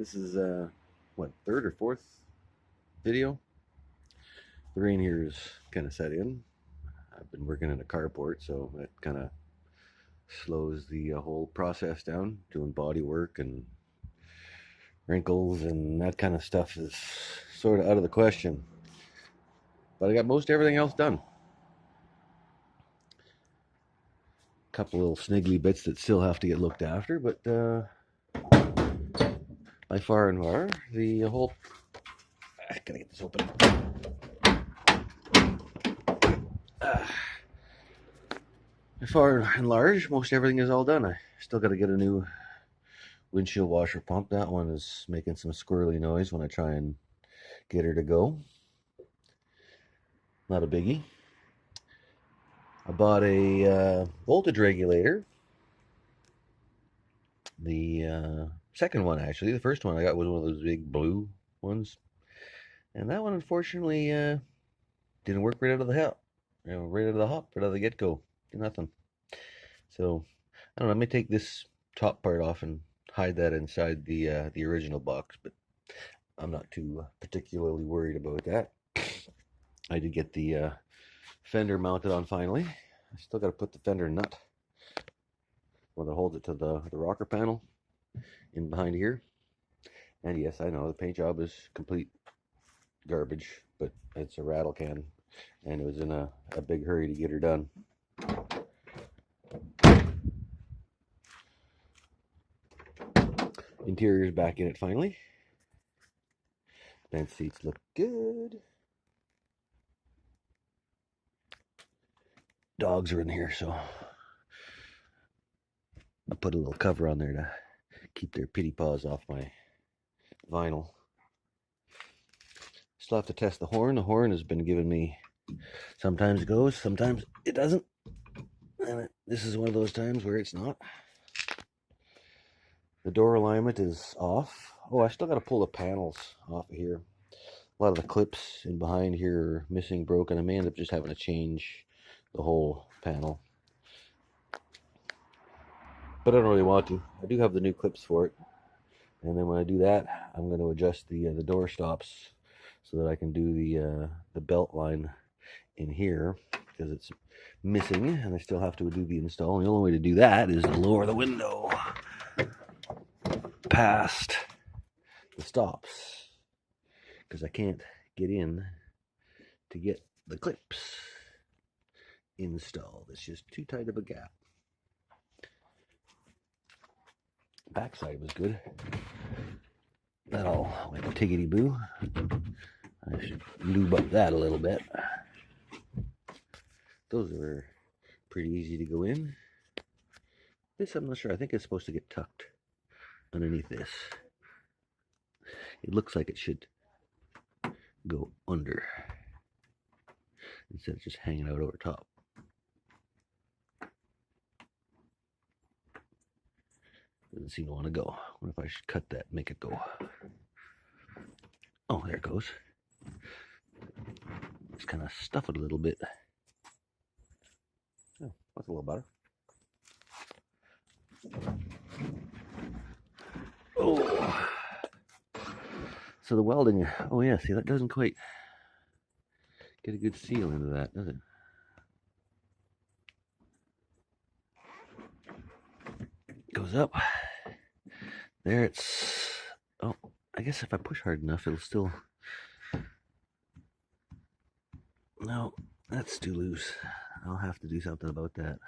This is what, third or fourth video. The rain here is kind of set in. I've been working in a carport, so that kind of slows the whole process down. Doing body work and wrinkles and that kind of stuff is sort of out of the question. But I got most everything else done. A couple little sniggly bits that still have to get looked after, but by far and far, the whole... Gotta get this open. By far and large, most everything is all done. I still got to get a new windshield washer pump. That one is making some squirrely noise when I try and get her to go. Not a biggie. I bought a voltage regulator. The second one, actually. The first one I got was one of those big blue ones. And that one, unfortunately, didn't work right out of the hop. Right out of the hop, right out of the get-go. Nothing. So, I don't know, I may take this top part off and hide that inside the original box, but I'm not too particularly worried about that. I did get the fender mounted on finally. I still got to put the fender nut, well, that holds it to the rocker panel in behind here. And yes, I know the paint job is complete garbage, but it's a rattle can, and it was in a big hurry to get her done. Interior's back in it finally. Bench seats look good. Dogs are in here, so I put a little cover on there to keep their pity paws off my vinyl. Still have to test the horn. The horn has been giving me, sometimes it goes, sometimes it doesn't. And this is one of those times where it's not. The door alignment is off. Oh, I still got to pull the panels off of here. A lot of the clips in behind here are missing, broken. I may end up just having to change the whole panel. But I don't really want to. I do have the new clips for it. And then when I do that, I'm going to adjust the door stops so that I can do the belt line in here, because it's missing and I still have to do the install. And the only way to do that is to lower the window past the stops, because I can't get in to get the clips installed. It's just too tight of a gap. Backside was good. That all went tiggity boo. I should lube up that a little bit. Those are pretty easy to go in. This I'm not sure. I think it's supposed to get tucked underneath this. It looks like it should go under instead of just hanging out over top. Doesn't seem to want to go. I wonder if I should cut that, make it go. Oh, there it goes. Just kind of stuff it a little bit. Oh, that's a little better. Oh. So the welding, oh yeah, see, that doesn't quite get a good seal into that, does it? Goes up. There it's, oh, I guess if I push hard enough, it'll still, no, that's too loose. I'll have to do something about that.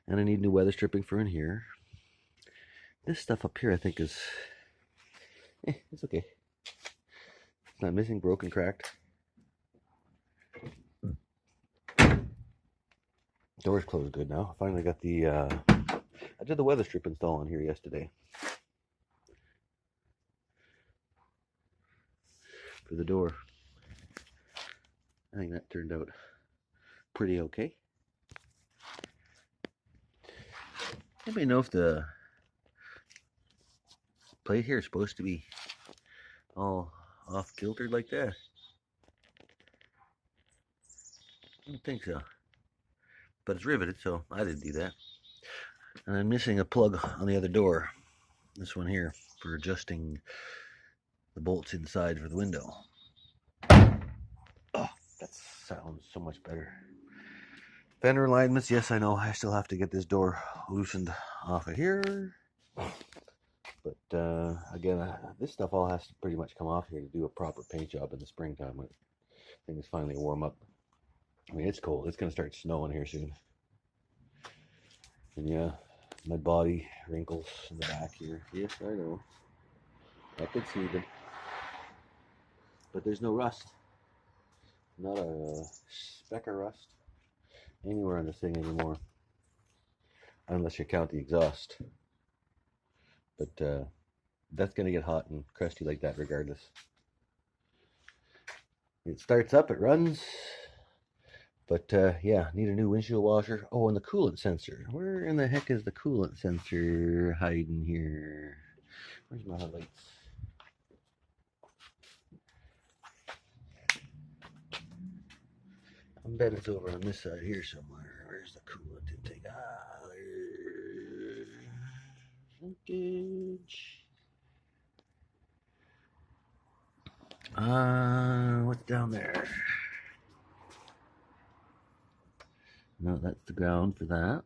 And I need new weather stripping for in here. This stuff up here I think is, it's okay. It's not missing, broken, cracked. Door's closed good now. Finally got the, I did the weather strip install on here yesterday. For the door. I think that turned out pretty okay. Anybody know if the plate here is supposed to be all off kiltered like that? I don't think so. But it's riveted, so I didn't do that. And I'm missing a plug on the other door. This one here. for adjusting the bolts inside for the window. Oh, that sounds so much better. Fender alignments, yes, I know. I still have to get this door loosened off of here. But again, this stuff all has to pretty much come off here to do a proper paint job in the springtime when things finally warm up. I mean, it's cold. It's going to start snowing here soon. And yeah, my body wrinkles in the back here. Yes, I know. I could see them. But there's no rust. Not a speck of rust anywhere on this thing anymore. Unless you count the exhaust. But that's going to get hot and crusty like that regardless. It starts up, it runs. But yeah, need a new windshield washer. Oh, and the coolant sensor. Where in the heck is the coolant sensor hiding here? Where's my headlights? I bet it's over on this side here somewhere. Where's the coolant intake? Ah, there's linkage. What's down there? No, that's the ground for that.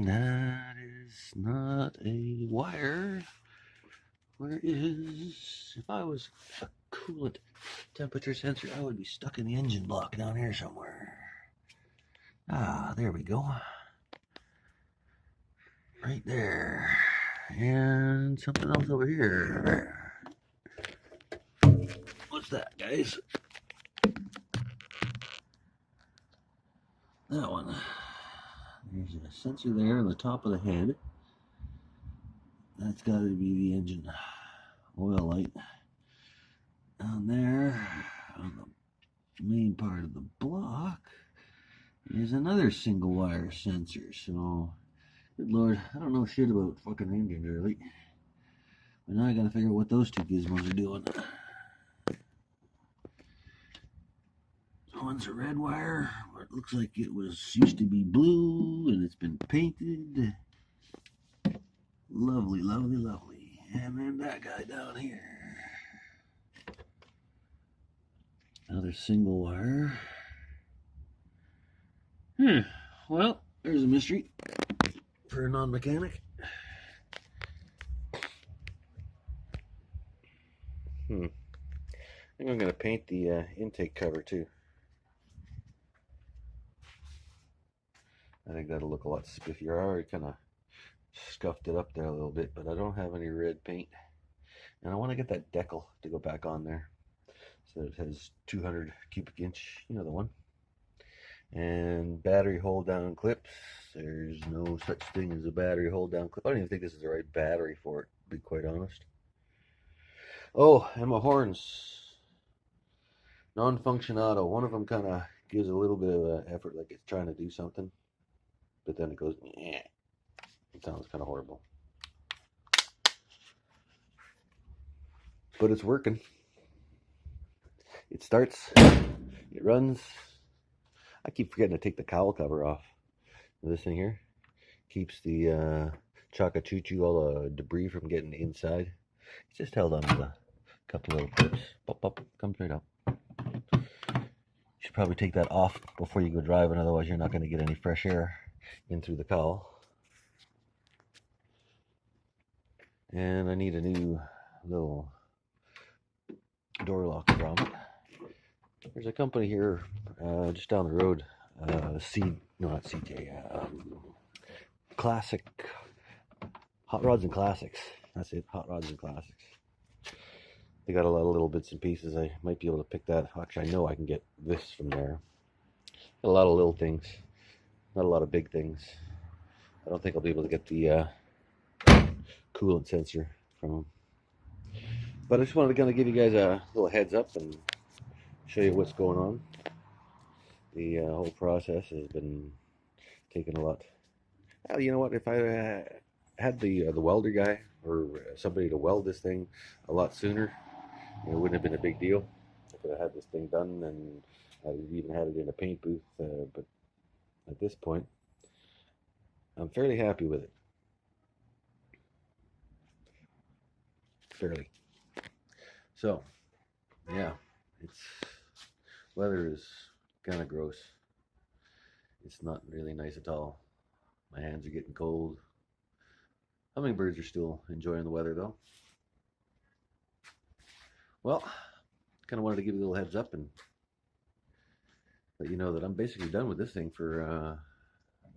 That is not a wire. Where is... If I was a coolant temperature sensor, I would be stuck in the engine block down here somewhere. Ah, there we go. Right there. And something else over here. What's that, guys? That one. There's a sensor there on the top of the head. That's got to be the engine oil light. Down there, on the main part of the block, is another single wire sensor. So, good lord, I don't know shit about fucking engines really. But now I gotta figure out what those two gizmos are doing. One's a red wire, where it looks like it used to be blue, and it's been painted. Lovely, lovely, lovely. And then that guy down here. Another single wire. Well, there's a mystery for a non-mechanic. I think I'm going to paint the intake cover too. I think that'll look a lot spiffier. I already kind of scuffed it up there a little bit, but I don't have any red paint. And I want to get that decal to go back on there. So it has 200 cubic inch, you know the one. And battery hold down clips. There's no such thing as a battery hold down clip. I don't even think this is the right battery for it, to be quite honest. Oh, and my horns. Non-functionato. One of them kind of gives a little bit of an effort like it's trying to do something. But then it goes, yeah. It sounds kind of horrible. But it's working. It starts, it runs. I keep forgetting to take the cowl cover off. This thing here keeps the chaka-choo-choo, all the debris from getting inside. It's just held on with a couple little clips. Pop, pop, comes right up. You should probably take that off before you go driving, otherwise you're not going to get any fresh air in through the cowl. And I need a new little door lock grommet. There's a company here just down the road, Classic Hot Rods and Classics. That's it, Hot Rods and Classics. They got a lot of little bits and pieces. I might be able to pick that. Actually, I know I can get this from there. A lot of little things, not a lot of big things. I don't think I'll be able to get the coolant sensor from them. But I just wanted to kind of give you guys a little heads up and show you what's going on. The whole process has been taking a lot. Well, you know what? If I had the welder guy or somebody to weld this thing a lot sooner, it wouldn't have been a big deal. I could have had this thing done, and I even had it in a paint booth. But at this point, I'm fairly happy with it. Fairly. So, yeah, it's weather is kind of gross. It's not really nice at all. My hands are getting cold. Hummingbirds are still enjoying the weather though. Well, kind of wanted to give you a little heads up and let you know that I'm basically done with this thing for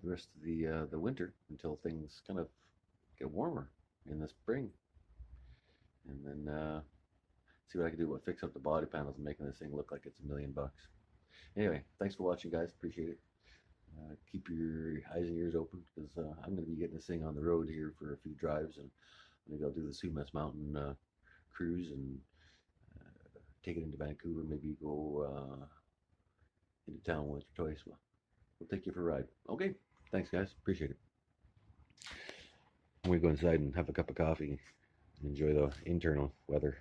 the rest of the winter until things kind of get warmer in the spring, and then see what I can do. What fix up the body panels and making this thing look like it's $1,000,000. Anyway, thanks for watching, guys. Appreciate it. Keep your eyes and ears open because I'm going to be getting this thing on the road here for a few drives, and maybe I'll do the Sumas Mountain cruise and take it into Vancouver. Maybe go into town once or twice. We'll take you for a ride. Okay. Thanks, guys. Appreciate it. I'm going to go inside and have a cup of coffee and enjoy the internal weather.